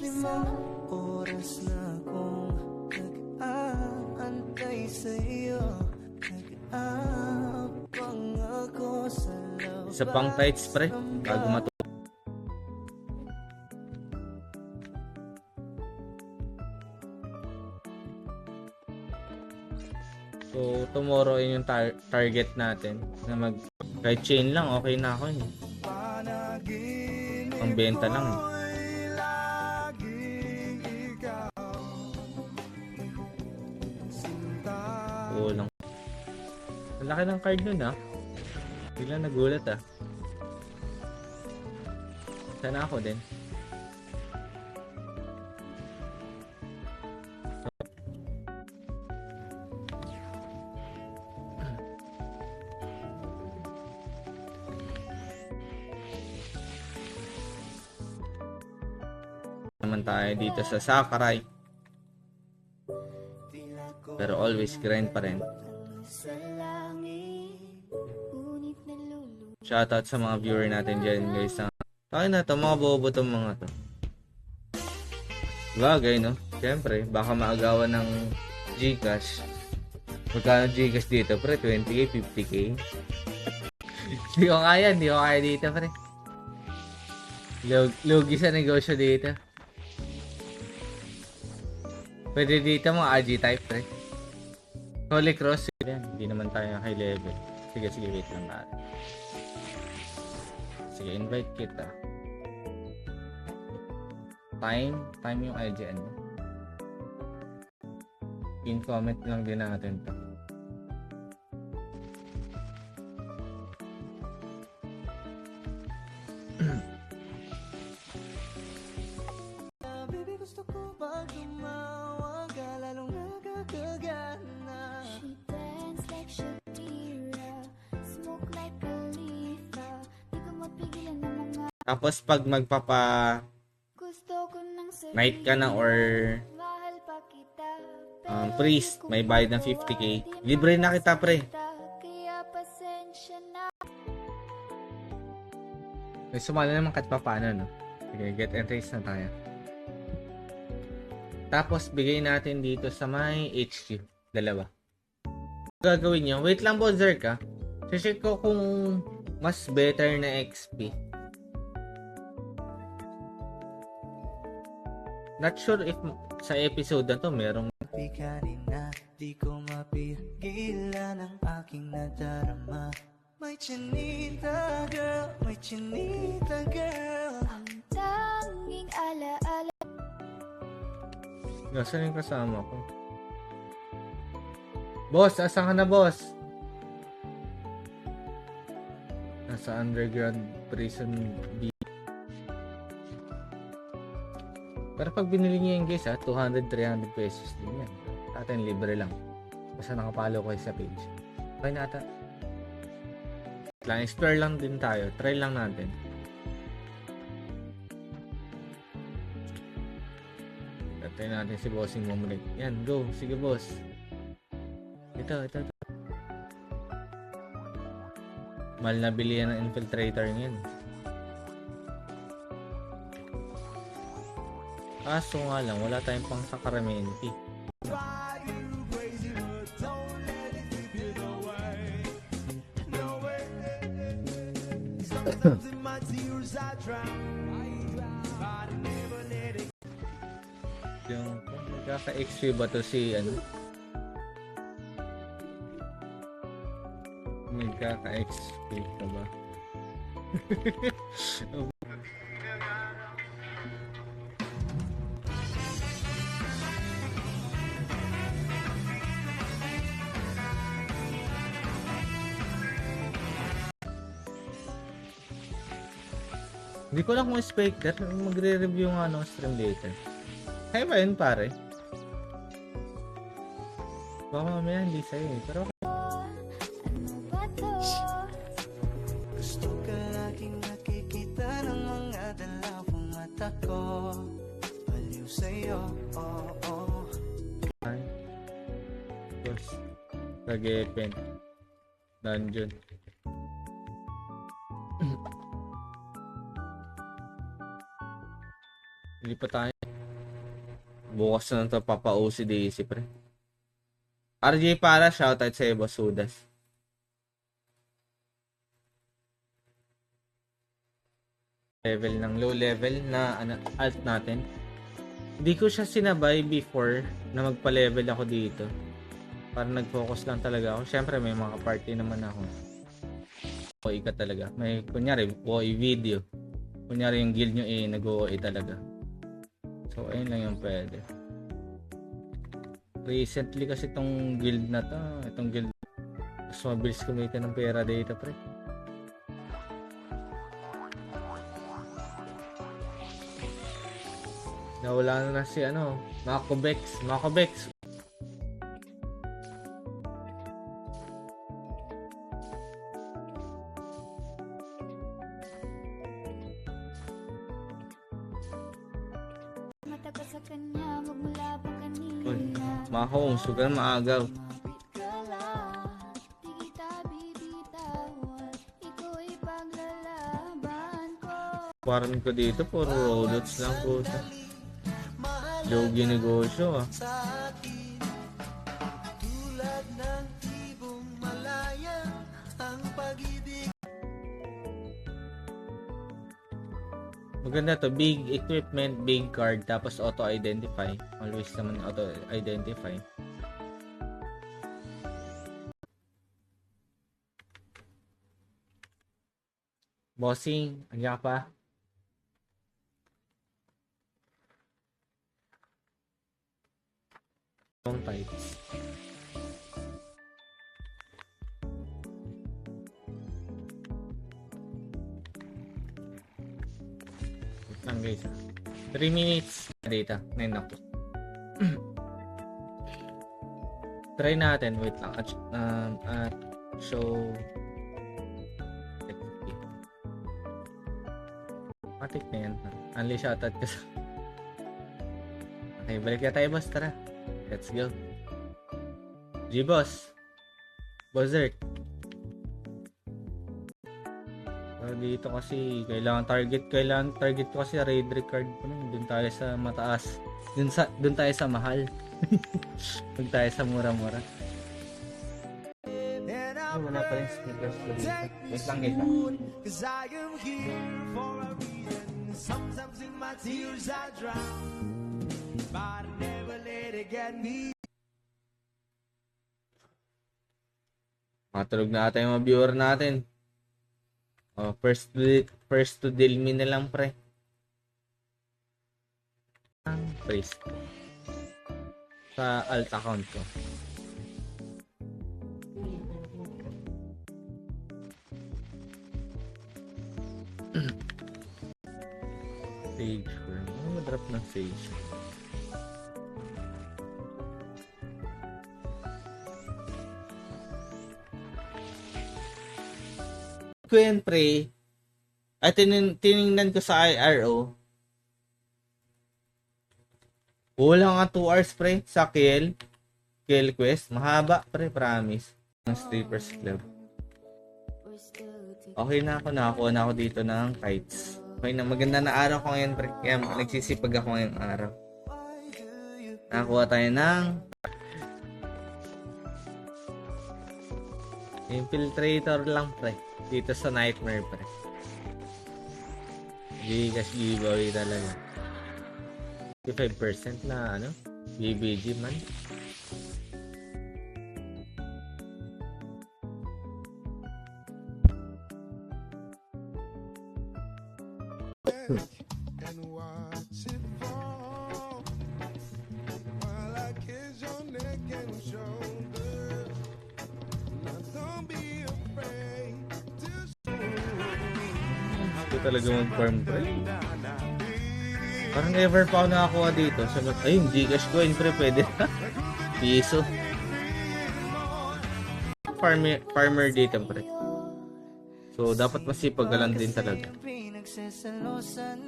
oras na kong nag-aantay sa'yo. Nag-aabang ako sa labas. Isa pang tight spray bago matulog. So tomorrow yun yung target natin na kahit chain lang okay na ako yun. Pang benta lang eh. Kulang. Ang laki ng card nun ah. Biglang nagulat ah. Sana ako din. Naman tayo dito sa Sakurai. Pero always grind pa rin. Shoutout sa mga viewer natin dyan guys. Tayo na to, mga bobo tong mga to. Bagay no? Siyempre, baka maagawan ng Gcash. Magkano Gcash dito pre? 20k, 50k? Hindi ko kaya dito pre. Lugi sa negosyo dito. Pwede dito mga AG type pre. Holy Cross. Hindi naman tayo high level. Sige, wait lang natin. Sige, invite kita. Time yung IGN. Pin comment lang din natin to. Tapos pag night ka na or priest, may bayad ng 50k. Libre na kita pre. May sumali naman kahit pa paano no. Sige, get entries na tayo. Tapos bigay natin dito sa may HQ. Dalawa. Gagawin nyo. Wait lang po Zerk ha. Check ko kung mas better na XP. Not sure if sa episode na to merong di ko mapigilan ang aking nadarama. May chinita girl, may chinita girl. Ang tanging alaala. Nasaan yung kasama ko? Boss, asan ka na boss? Nasa underground prison B. Pero pag binili niyo yung guys 200-300 pesos din yan. Atin libre lang. Basta nakapalo kayo sa page. Okay na ata. Lang, explore lang din tayo. Try lang natin. Try natin si Bossing Mumrik. Yan, go. Sige boss. Ito. Mahal na bili yan ng infiltrator niyan. Kaso nga lang, wala tayong pang Sacramento. Yung magkaka-XP ba to si ano? Magkaka-XP ka ba? Hindi ko lang kung speaker, magre-review nga ng stream later. Kaya ba yun pare? Baka mamaya hindi sa'yo eh, pero gusto ka laging nakikita ng mga dalawang mata ko. Baliw sa'yo, oo. ay. Boss. Kagepen. Dungeon. Hindi pa tayo. Bukas na ito papa-OCDC, pre. RJ para, shoutout sa Boss Sudas. Level ng low level na alt natin. Hindi ko siya sinabay before na magpa-level ako dito. Para nag-focus lang talaga ako. Siyempre may mga party naman ako. OE ka talaga. May kunyari OE video. Kunyari yung guild nyo nag-OE talaga. So ayun lang yung pwede. Recently kasi itong guild na to. Itong guild. Mas mabilis kumita ng pera dito, pre. Nawala na si Makobex. Mata ka sa kanya, magmula pa kanina. Mako, sugar maagaw. Ka lang, di kita bibitawan. Iko'y paglalaban ko. Parang ko dito, puro rollouts lang po. Jogi negosyo, ah. sa akin. Tulad ng ibong malaya, ang pag-ibig. Maganda to, big equipment, big card, tapos auto-identify. Always naman auto-identify. Bossing, andiyan ka pa? Long types. Wait lang guys, 3 minutes data. 9 na po. Try natin. Wait lang. At show. Matik na yan. Unli shoutout ka sa... Okay, balik na tayo, boss. Tara. Let's go. G-Boss. Buzzard. Dito kasi kailangan target ko kasi raid record ko nun. Doon tayo sa mataas. Doon tayo sa mahal. Doon tayo sa mura-mura. Ay, wala pa rin speakers ko dito. Wait lang guys. Cause I am here for a reason. Sometimes in my tears I drown, but I never let it get me. Matulog na ata yung mga viewer natin. Oh, first to deal me na lang, pre. Ang priest sa alt account ko. Sage worm. Ano ma-drop ng sage? Ko yan, pre. At tiningnan ko sa IRO. Wala nga 2 hours, pre, sa kill quest. Mahaba, pre, promise. Ng Strippers Club. Okay na ako, nakakuha na ako dito ng kites. Okay na, maganda na araw ko ngayon, pre. Kaya nagsisipag ako ngayong araw. Nakakuha tayo ng infiltrator lang, pre. Dito sa Nightmare, pre. Gcash giveaway talaga. 55% na BBG man. And watch it fall while I kiss your neck and shoulder. Now don't be afraid to Ito talaga mag-farm, pre. Parang ever pa ako nakakuha dito. Ayun, Gcash coin, pre, pwede na. Piso. Farmer dito, pre. So, dapat masipag ka lang din talaga.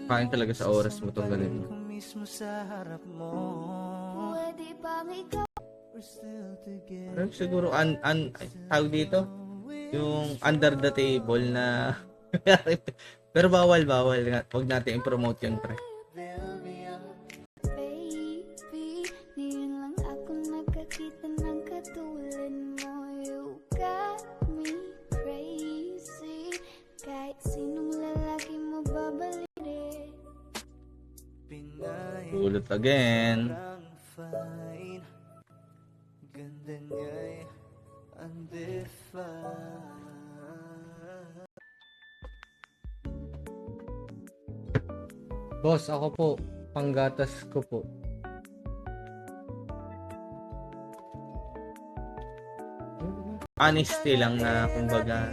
Kain talaga sa oras mo itong ganito. Pwede bang ikaw Pero siguro, tawag dito, yung under the table na... Pero bawal. Huwag natin i-promote yun, pre. baby? Ulot again. Parang fine, ganda niya'y undefined. Boss, ako po. Panggatas ko po. Honesty lang na kumbaga.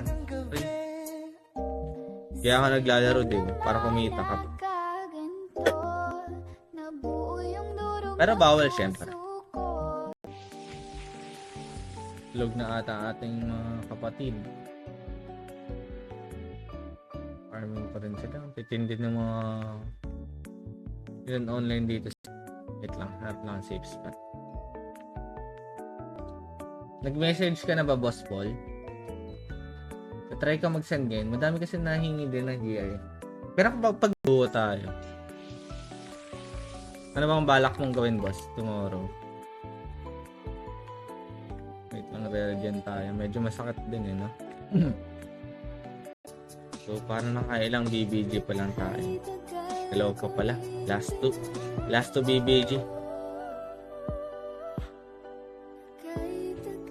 Kaya ako naglalaro din para kumita ka. Pero bawal syempre. Log na ata ating mga kapatid. Farming pa rin sila. Titindi ng mga yun online dito. Wait lang, hanap lang ang safe spot. Nag-message ka na ba, Boss Paul? Try ka mag-send ngayon. Madami kasi nahingi din ng GI. Pero kapag pag-buo tayo, ano bang balak mong gawin, boss, tomorrow? Wait lang, re-regen tayo. Medyo masakit din, no? So, parang nakailang BBG pa lang tayo. Dalawa pa pala. Last two BBG.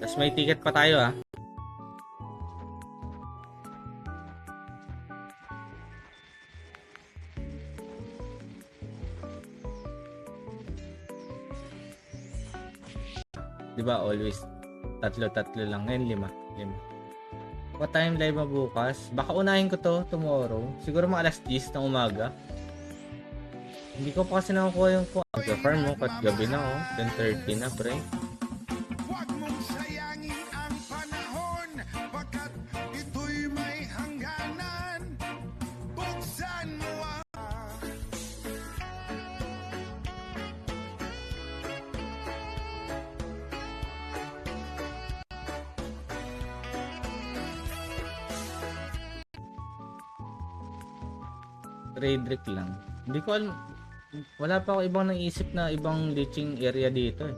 Tapos may ticket pa tayo, ah. Diba always tatlo lang, ngayon 5. What time live mo bukas? Baka unahin ko to tomorrow, siguro mga alas 10 ng umaga. Hindi ko pa kasi nakukuha yung farm mo kat gabi na, 10:30 na, pre. Huwag mong sayangin ang panahon, pagkat ito'y may hangganan. Buksan mo ang Trade Rick lang. Hindi ko alam. Wala pa ako ibang naisip na ibang leaching area dito,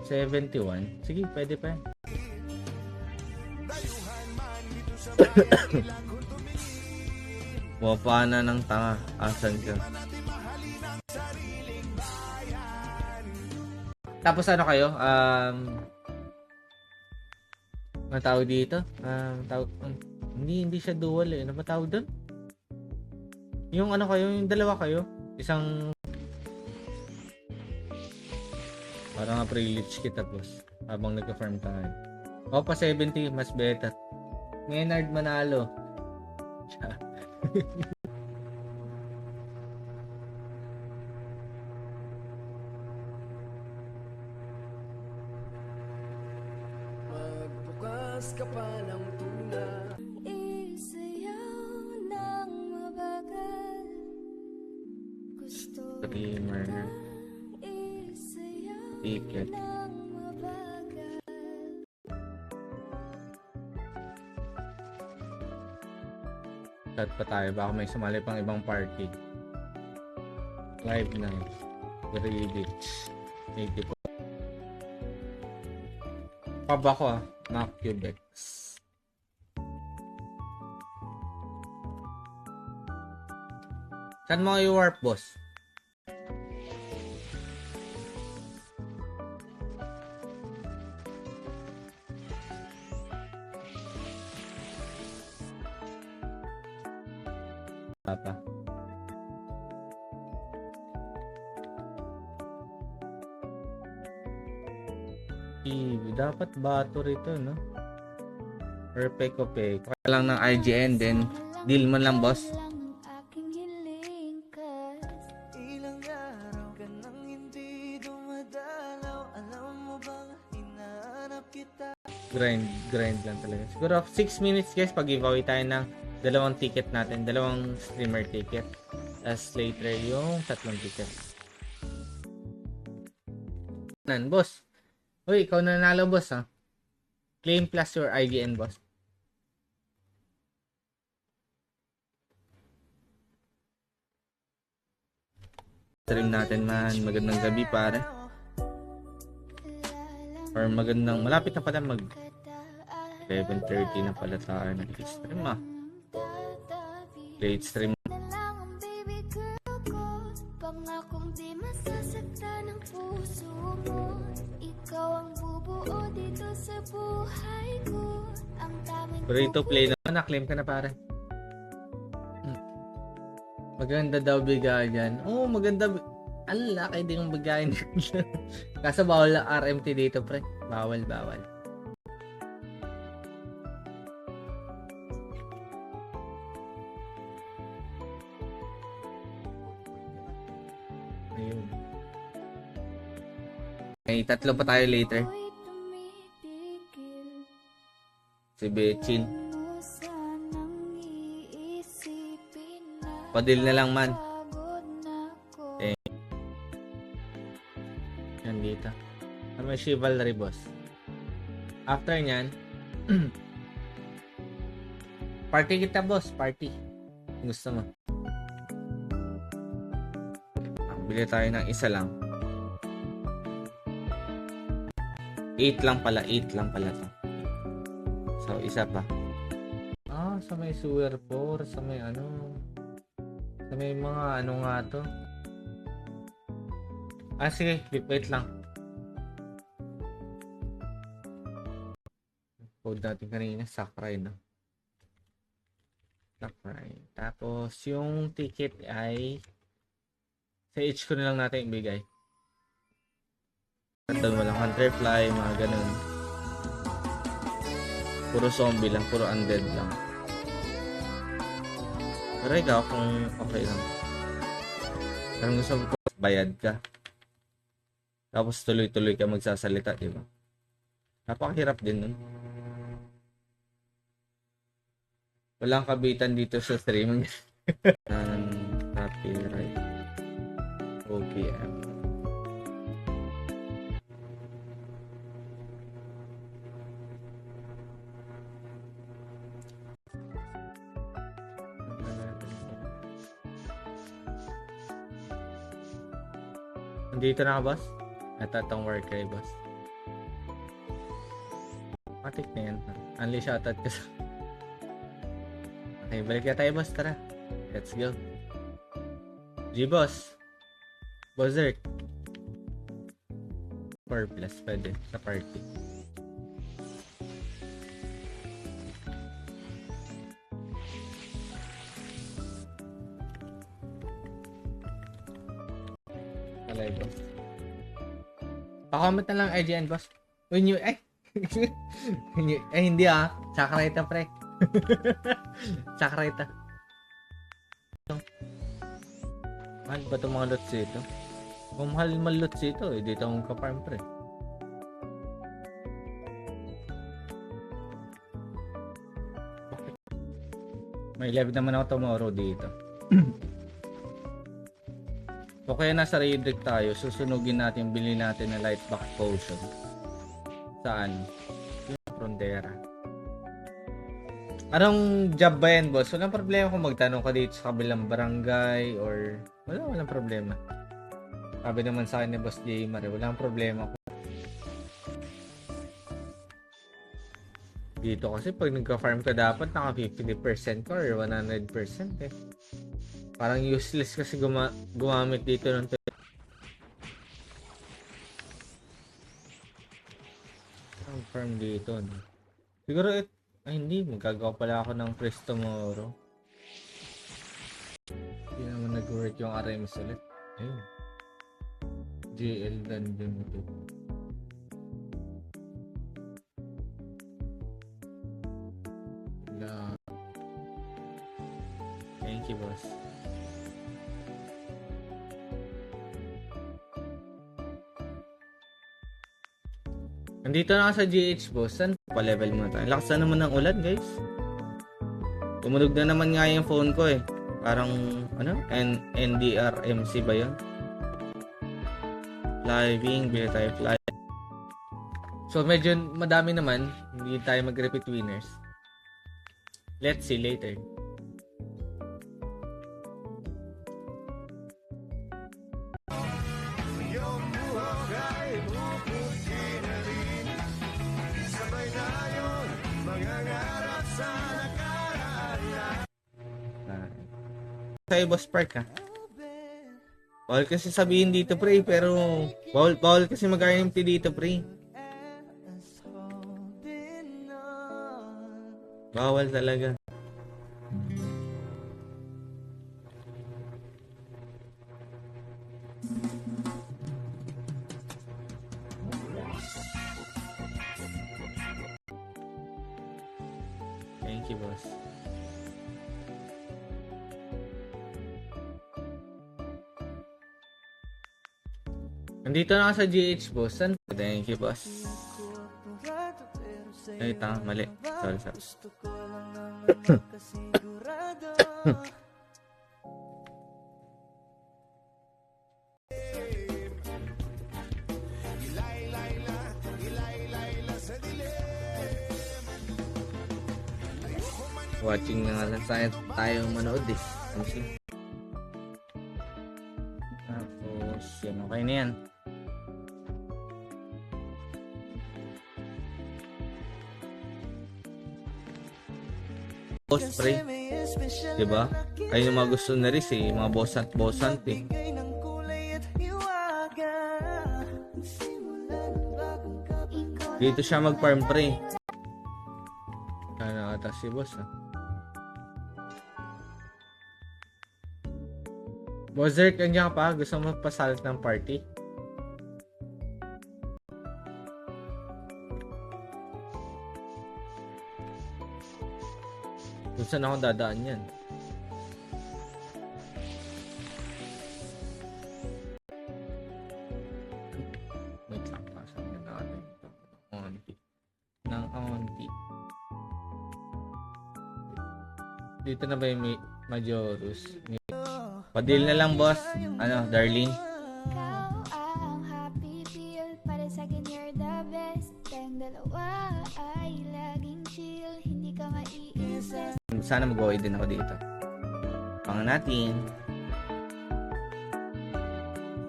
71. Sige, pwede pa yan. Wapa na ng tanga. Asan ka? Tapos ano kayo? Ano tawag dito? Hindi siya dual, Ano ba tawag doon? Yung ano kayo, yung dalawa kayo, isang parang nga pre-leech kita, boss, habang nagka-farm tayo. O, pa 70, mas better. Maynard manalo. Magbukas ka pa ng tuna. Isayaw ng mabagal. Gusto Streamer. isayaw Ticket. ng mabagal. Chat pa tayo, baka may sumali pang ibang party. Live na. Grillage. 80 po. Paba ko, Mac Cubex. Saan mo kayo warp, boss? Papa. Dapat bato rito, no? Or peko-peko. Kaya lang ng IGN, then deal man lang, boss. Ilang araw ka nang hindi dumadalaw. Alam mo bang hinahanap kita? Grind lang talaga. Siguro 6 minutes, guys, pag giveaway tayo ng 2 ticket natin, 2 streamer ticket. As later yung 3 ticket. Boss. Uy, ikaw na nanalo, boss, ha? Claim plus your IGN, boss. Stream natin, man. Magandang gabi, pare. Or magandang, malapit na pala mag 11:30 na pala tayo nag-stream, Late stream. Na lang ang baby girl ko. Pangakong di masasaktan ang puso mo. Ikaw ang bubuo dito sa buhay ko. Ang tanging Burrito play na. Na-claim ka na pare. Maganda daw bigayan. Oo, maganda. Ang laki din yung bigayan. Kaso bawal lang RMT dito, pre. Bawal. Ayun. May tatlo pa tayo later. ako'y tumitigil. Si Bechin. Ano sanang iisipin na Padil na lang man. pagod na ko. Yan dito. May chivalry boss. After nyan, party kita boss, party. Gusto mo? Bili tayo ng isa lang. 8 lang pala to. So, isa pa. Sa may sewer 4, sa may sa may mga nga to. Sige, wait lang. Code natin kanina, Sakurai, no? Sakurai. Tapos, yung ticket ay sa H ko na lang natin ibigay. Doon walang hunterfly, mga ganun. Puro zombie lang, puro undead lang. Pero ikaw, kung okay lang. Parang gusto ko, bayad ka. Tapos tuloy-tuloy ka magsasalita, di ba? Napakahirap din nun. Walang kabitan dito sa streaming. Copyright. OPM. Nandito na ka, boss? Ito itong work kay boss. Matik na yan. Unleash shoutout ka sa... Okay, balik na tayo, boss. Tara. Let's go. G-boss. Berserk. 4 plus pwede sa party. Alay, boss. Pa-comment na lang IGN, boss. When you... hindi Sakurai ta, pre. Sakurai ta. Mahal ba itong mga lots dito? Kung mahal lots dito, dito akong ka-farm, pre. May live naman ako tomorrow dito. So kaya nasa Redrick tayo, susunugin natin, bilhin natin na light back potion. Saan? Yung Frontera. Anong job ba yan, boss? Walang problema kung magtanong ka dito sa kabilang barangay or... Walang problema. Sabi naman sa akin ni Boss Jaymar, walang problema. Dito kasi pag nagka-farm ka dapat naka 50% ka or 100% eh. Parang useless kasi gumamit dito ng ang farm dito, no? Siguro hindi, magagawa pala ako ng Priest tomorrow. Hindi naman nag-work yung RMS ulit. Ayun. JL Dungeon ito. Thank you, boss. Nandito na ako sa GH, boss. Saan pa level muna tayo? Lakas na naman ng ulan, guys. Tumunog na naman nga yung phone ko eh. Parang, NDRMC ba yun? Living, bila tayo fly. So, medyo madami naman. Hindi tayo mag-repeat winners. Let's see later. Iyong buhay puputi na rin. Sabay tayon, mangangarap sa nakaraan. Sa'yo, Boss Park, ha? Bawal kasi sabihin dito, pre, pero bawal kasi mag-IMT dito, pre. Bawal talaga. Thank you, boss. Nandito na ako sa GH, boss. Thank you, boss. Ay, tama, mali. Sorry. Watching na nga lang tayo manood eh. Kasi tapos yan, okay na yan. Boss, pre. Diba? Ayun yung mga gusto na rin eh. Mga bossant eh. Dito siya mag-farm, pre. Ano ata si boss, ha? Bozerk, nandiyan ka pa? Gusto mo pasalit ng party? Kung saan ako dadaan yan? Wait lang, pasang na natin ito. Ng onti. Dito na ba yung Majorus? Padil na lang, boss. Ano, Darlene? Ikaw ang happy feel. Para sa'kin you're the best. Tayong dalawa ay laging chill. Hindi ka maiisip. Sana mag-away din ako dito. Pangan natin.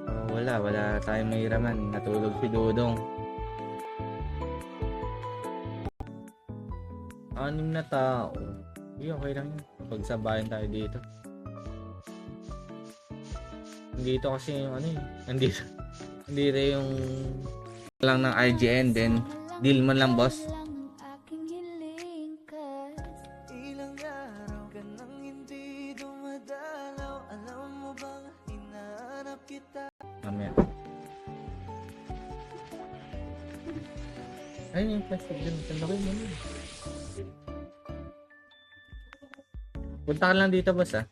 Oh, wala tayong mahiraman. Natulog si Dodong. 6 na tao. Okay lang yun. Pagsabayan tayo dito. Dito kasi yung ano eh. Nandito yung lang ng RGN then deal man lang, boss. Ilang araw ka nang hindi dumadalaw. Alam mo bang hinahanap kita? Mamaya. Ayun yung plastic dun. Tandakay mo nun. Punta ka lang dito, boss, ah.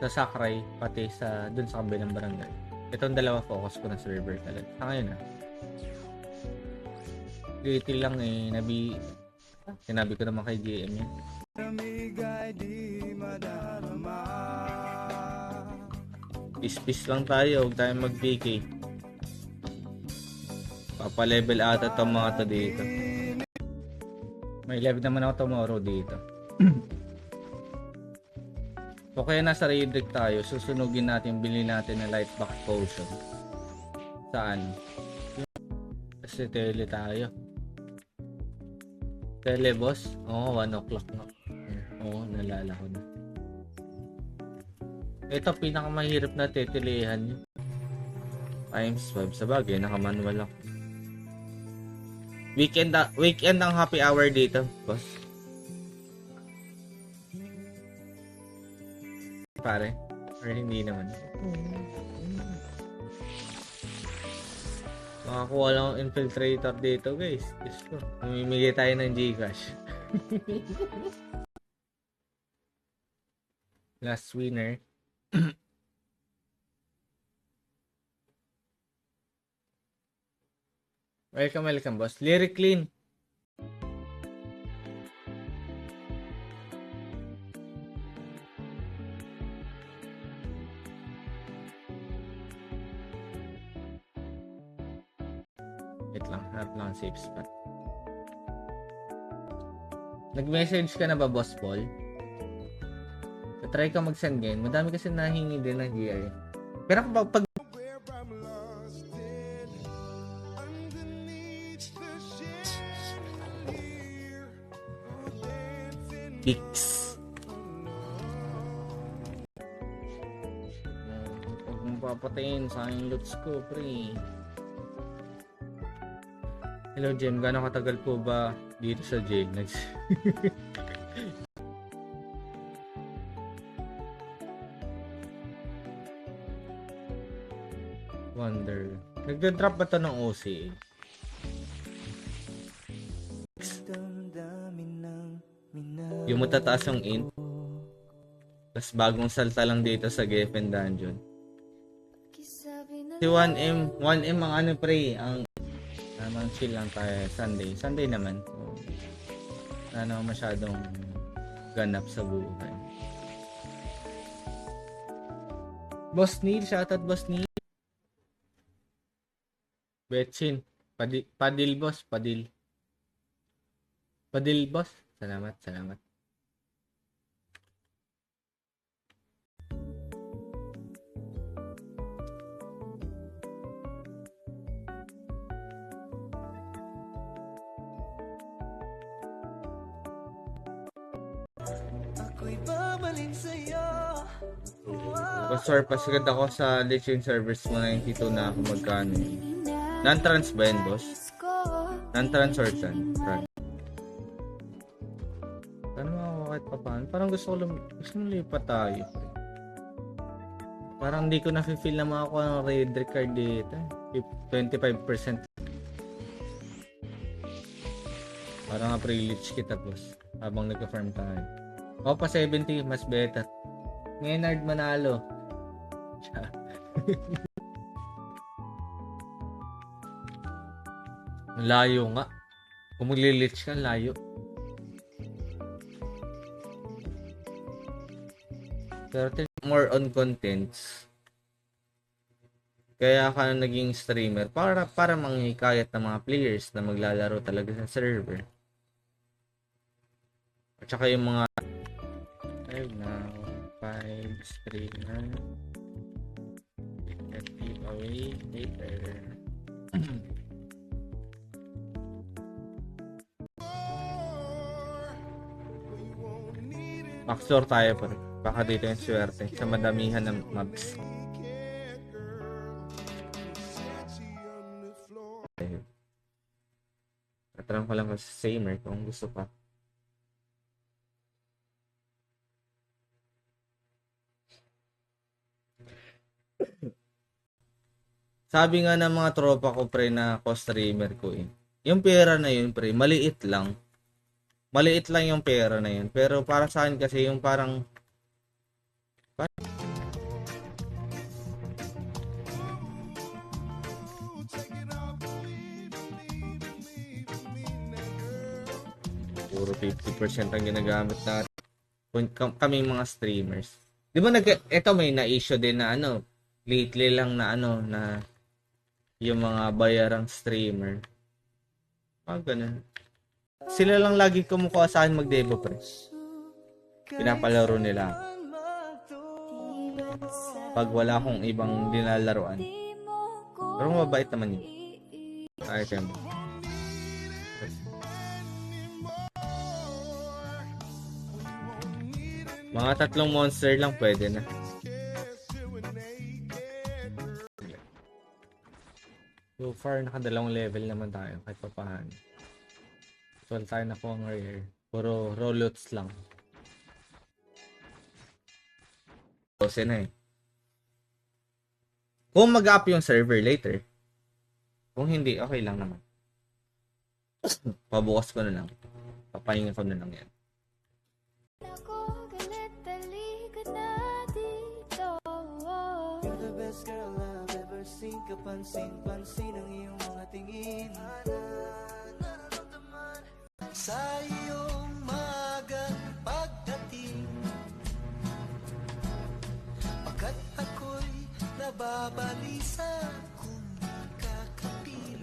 Sa Sakray, pati sa dun sa kabilang barangay. Itong dalawa focus ko na server talaga. Sa ngayon, ah. Little lang eh. Sinabi ko naman kay GM yan. Peace lang tayo. Huwag tayong mag-PK. Papa-level ata itong mga to dito. May level naman ako tomorrow dito. O kaya nasa raid tayo, susunugin natin, bilhin natin na light back potion. Saan? Kasi tele tayo. Tele, boss? Oo, 1 o'clock na. Oo, nalala ko na. Ito, pinakamahirap na tetelehan nyo. Times 5. Sabagay, nakamanual ako. Weekend ang happy hour dito, boss. Pare, or hindi naman. Makakuha lang ang infiltrator dito, guys. Gusto. Mamimigay tayo ng Gcash. Last winner. Welcome, boss. Lyric Clean. Harap lang safe spot. Nag-message ka na ba, Boss Paul? Try ka mag-send ngayon. Madami kasi nahingi din ng GI. Pero pag Pix. Pag papatayin sa aking loots ko, pre. Hello, Jem. Gano'ng katagal po ba dito sa jail? Wonder. Nagda-drop ba to ng OCA? Yung matataas yung int. Tapos bagong salta lang dito sa Geffen Dungeon. Si 1M ang ano pre, ang naman chill lang tayo Sunday naman. So, wala naman masyadong ganap sa buhay. Boss Neil, shoutout Boss Neil. Betchin, Padil boss, Padil boss. Salamat. Ako'y babalik sa'yo. Surpass agad ako sa Lich servers mo 92 na ako magkano. Non-trans ba yun, boss? Non-trans or trans? Paano ako kahit pa paano? Parang gusto lipat tayo. Parang hindi ko na-feel na makakuha ng raid card dito. 25%. Parang nga-privilege kita, boss. Habang nag-farm tayo. O, pa 70, mas better. Maynard manalo. Layo nga. Kung maglilitch ka, layo. Pero more on contents. Kaya ka na naging streamer para manghikayat ng mga players na maglalaro talaga sa server. At saka yung mga 5 streamer get giveaway later. Backstore tayo pa rin. Baka dito yung swerte sa madamihan ng mobs. Tatram ko lang sa Samer kung gusto pa. Sabi nga ng mga tropa ko pre na co-streamer ko yung pera na yun pre, maliit lang yung pera na yun. Pero para sa akin kasi yung parang puro 50% ang ginagamit natin kami mga streamers. Di ba ito may na-issue din na lately lang na na yung mga bayarang streamer. Ganun. Sila lang lagi kumukuha sa akin mag-devo pre. Pinapalaro nila. Pag wala akong ibang dinalaruan. Pero mabait naman yun. Item. Mga 3 monster lang pwede na. So far, naka-2 level naman tayo kahit pa paano. So, tayo na po ang rare. Puro raw loots lang. 12 na Kung mag-up yung server later, kung hindi, okay lang naman. Pabukas ko na lang. Papahinga ko na lang yan. You're the best girl I've ever seen. Kapansin-pansin ang iyong mga tingin. Sa iyong magang pagdating, pagkat ako'y nababalisa kung magkakapiling.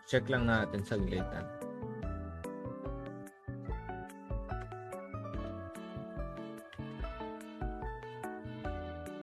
Check lang natin saglit.